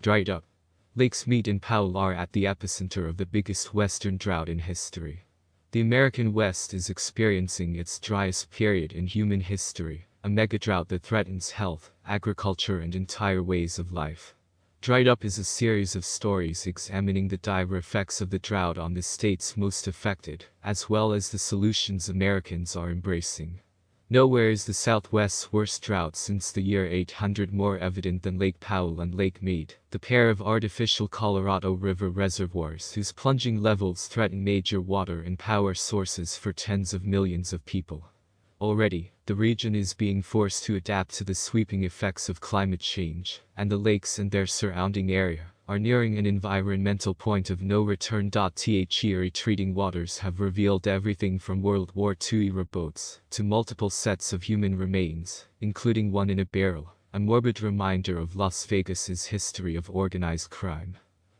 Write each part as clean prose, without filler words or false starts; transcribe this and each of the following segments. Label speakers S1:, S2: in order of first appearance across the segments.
S1: dried up. Lakes Mead and Powell are at the epicenter of the biggest western drought in history. The American West is experiencing its driest period in human history, a mega-drought that threatens health, agriculture and entire ways of life. Dried Up is a series of stories examining the dire effects of the drought on the states most affected, as well as the solutions Americans are embracing. Nowhere is the Southwest's worst drought since the year 800 more evident than Lake Powell and Lake Mead, the pair of artificial Colorado River reservoirs whose plunging levels threaten major water and power sources for tens of millions of people. Already, the region is being forced to adapt to the sweeping effects of climate change, and the lakes and their surrounding area are nearing an environmental point of no return. The retreating waters have revealed everything from World War II era boats to multiple sets of human remains, including one in a barrel, a morbid reminder of Las Vegas's history of organized crime.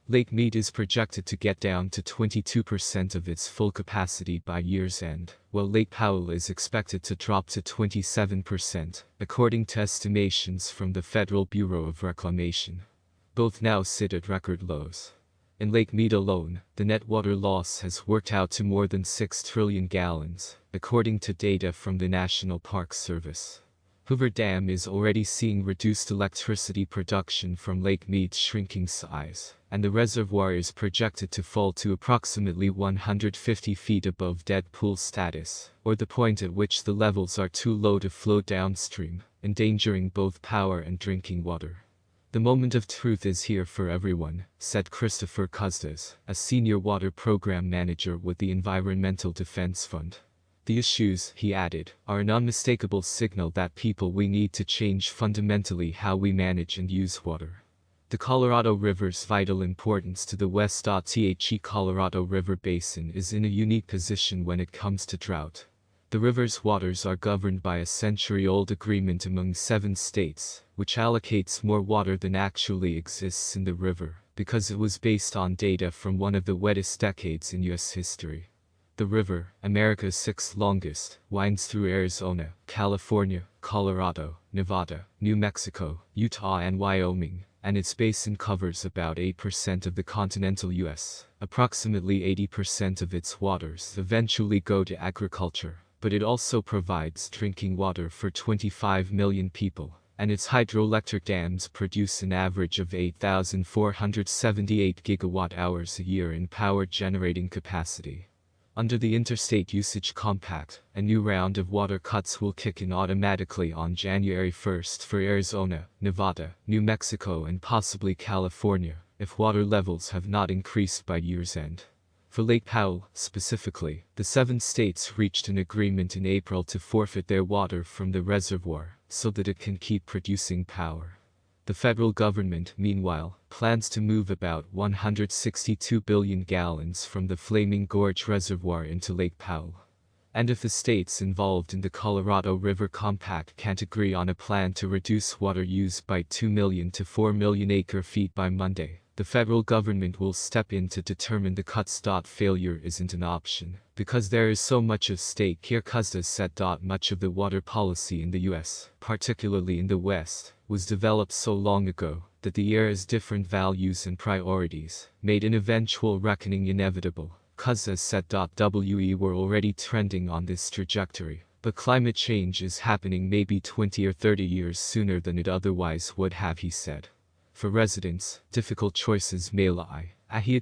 S1: Lake Mead is projected to get down to 22% of its full capacity by year's end, while Lake Powell is expected to drop to 27%, according to estimations from the Federal Bureau of Reclamation. Both now sit at record lows. In Lake Mead alone, the net water loss has worked out to more than 6 trillion gallons, according to data from the National Park Service. Hoover Dam is already seeing reduced electricity production from Lake Mead's shrinking size, and the reservoir is projected to fall to approximately 150 feet above dead pool status, or the point at which the levels are too low to flow downstream, endangering both power and drinking water. The moment of truth is here for everyone, said Christopher Custis, a senior water program manager with the Environmental Defense Fund. The issues, he added, are an unmistakable signal that we need to change fundamentally how we manage and use water. The Colorado River's vital importance to the West. The Colorado River Basin is in a unique position when it comes to drought. The river's waters are governed by a century-old agreement among 7 states, which allocates more water than actually exists in the river, because it was based on data from one of the wettest decades in U.S. history. The river, America's 6th longest, winds through Arizona, California, Colorado, Nevada, New Mexico, Utah and Wyoming, and its basin covers about 8% of the continental U.S. Approximately 80% of its waters eventually go to agriculture, but it also provides drinking water for 25 million people, and its hydroelectric dams produce an average of 8,478 gigawatt-hours a year in power generating capacity. Under the Interstate Usage Compact, a new round of water cuts will kick in automatically on January 1 for Arizona, Nevada, New Mexico and possibly California, if water levels have not increased by year's end. For Lake Powell, specifically, the 7 states reached an agreement in April to forfeit their water from the reservoir, so that it can keep producing power. The federal government, meanwhile, plans to move about 162 billion gallons from the Flaming Gorge Reservoir into Lake Powell. And if the states involved in the Colorado River Compact can't agree on a plan to reduce water use by 2 million to 4 million acre-feet by Monday, the federal government will step in to determine the cuts. Failure isn't an option, because there is so much at stake here. Custis said. Much of the water policy in the U.S., particularly in the West, was developed so long ago that the era's different values and priorities made an eventual reckoning inevitable. Custis said. We were already trending on this trajectory, but climate change is happening maybe 20 or 30 years sooner than it otherwise would have, he said. For residents, difficult choices may lie.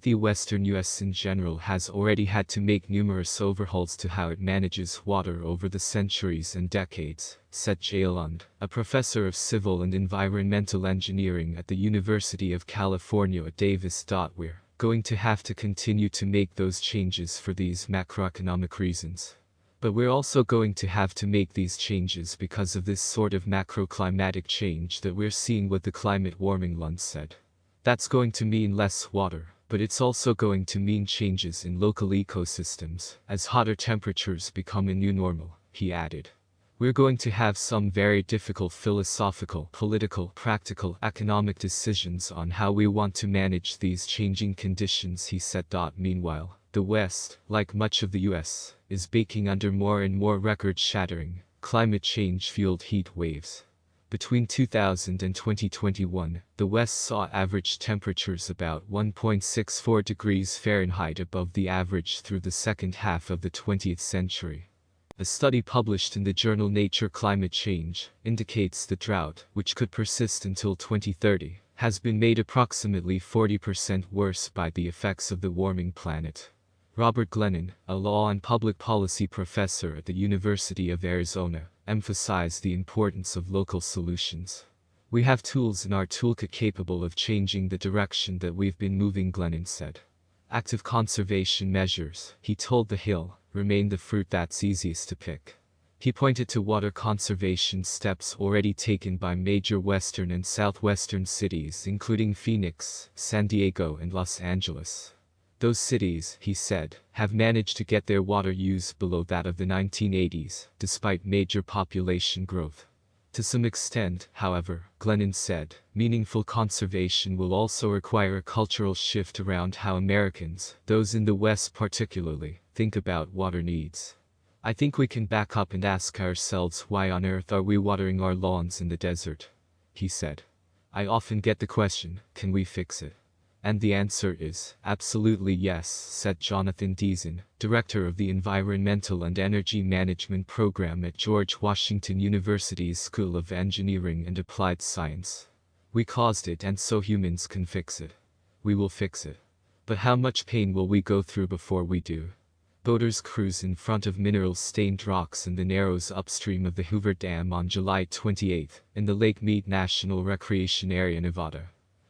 S1: The western U.S. in general has already had to make numerous overhauls to how it manages water over the centuries and decades, said Jay Lund, a professor of civil and environmental engineering at the University of California at Davis. We're going to have to continue to make those changes for these macroeconomic reasons. But we're also going to have to make these changes because of this sort of macroclimatic change that we're seeing with the climate warming, Lund said. That's going to mean less water, but it's also going to mean changes in local ecosystems, as hotter temperatures become a new normal, he added. We're going to have some very difficult philosophical, political, practical, economic decisions on how we want to manage these changing conditions, he said. Meanwhile, the West, like much of the U.S., is baking under more and more record-shattering, climate change-fueled heat waves. Between 2000 and 2021, the West saw average temperatures about 1.64 degrees Fahrenheit above the average through the second half of the 20th century. A study published in the journal Nature Climate Change indicates the drought, which could persist until 2030, has been made approximately 40% worse by the effects of the warming planet. Robert Glennon, a law and public policy professor at the University of Arizona, emphasized the importance of local solutions. We have tools in our toolkit capable of changing the direction that we've been moving, Glennon said. Active conservation measures, he told The Hill, remain the fruit that's easiest to pick. He pointed to water conservation steps already taken by major western and southwestern cities including Phoenix, San Diego and Los Angeles. Those cities, he said, have managed to get their water use below that of the 1980s, despite major population growth. To some extent, however, Glennon said, meaningful conservation will also require a cultural shift around how Americans, those in the West particularly, think about water needs. I think we can back up and ask ourselves, why on earth are we watering our lawns in the desert? He said. I often get the question, can we fix it? And the answer is, absolutely yes, said Jonathan Deason, director of the Environmental and Energy Management program at George Washington University's School of Engineering and Applied Science. We caused it, and so humans can fix it. We will fix it. But how much pain will we go through before we do? Boaters cruise in front of mineral-stained rocks in the narrows upstream of the Hoover Dam on July 28, in the Lake Mead National Recreation Area, Nevada.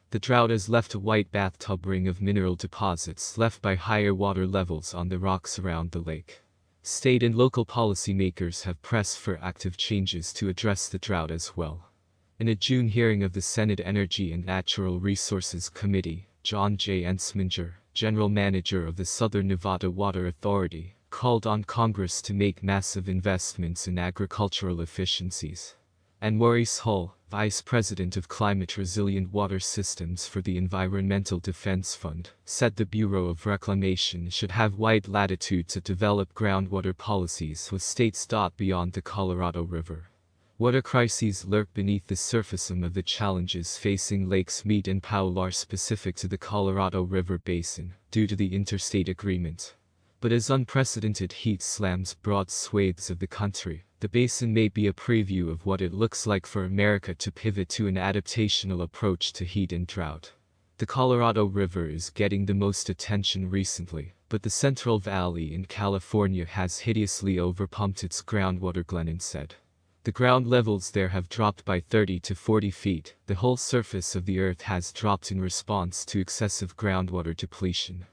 S1: The drought has left a white bathtub ring of mineral deposits left by higher water levels on the rocks around the lake. State and local policymakers have pressed for active changes to address the drought as well. In a June hearing of the Senate Energy and Natural Resources Committee, John J. Entsminger, general manager of the Southern Nevada Water Authority, called on Congress to make massive investments in agricultural efficiencies. And Maurice Hall, Vice President of Climate Resilient Water Systems for the Environmental Defense Fund, said the Bureau of Reclamation should have wide latitude to develop groundwater policies with states beyond the Colorado River. Water crises lurk beneath the surface. Some of the challenges facing Lakes Mead and Powell are specific to the Colorado River Basin, due to the interstate agreement. But as unprecedented heat slams broad swathes of the country, the basin may be a preview of what it looks like for America to pivot to an adaptational approach to heat and drought. The Colorado River is getting the most attention recently, but the Central Valley in California has hideously overpumped its groundwater, Glennon said. The ground levels there have dropped by 30 to 40 feet. The whole surface of the earth has dropped in response to excessive groundwater depletion.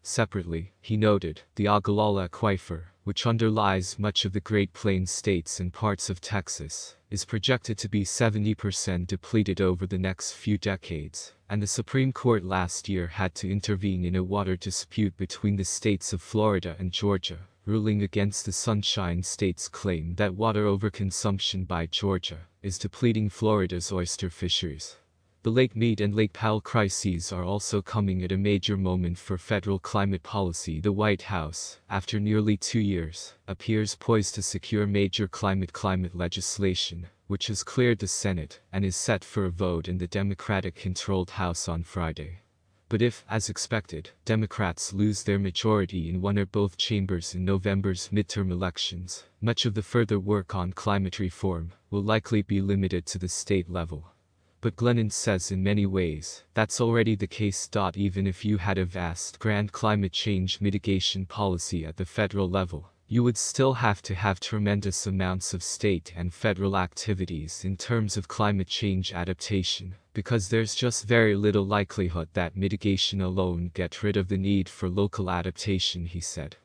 S1: Separately, he noted, the Ogallala Aquifer, which underlies much of the Great Plains states and parts of Texas, is projected to be 70% depleted over the next few decades, and the Supreme Court last year had to intervene in a water dispute between the states of Florida and Georgia, ruling against the Sunshine State's claim that water overconsumption by Georgia is depleting Florida's oyster fisheries. The Lake Mead and Lake Powell crises are also coming at a major moment for federal climate policy. The White House, after nearly 2 years, appears poised to secure major climate legislation, which has cleared the Senate and is set for a vote in the Democratic-controlled House on Friday. But if, as expected, Democrats lose their majority in one or both chambers in November's midterm elections, much of the further work on climate reform will likely be limited to the state level. But Glennon says in many ways, that's already the case. Even if you had a vast grand climate change mitigation policy at the federal level, you would still have to have tremendous amounts of state and federal activities in terms of climate change adaptation, because there's just very little likelihood that mitigation alone gets rid of the need for local adaptation, he said.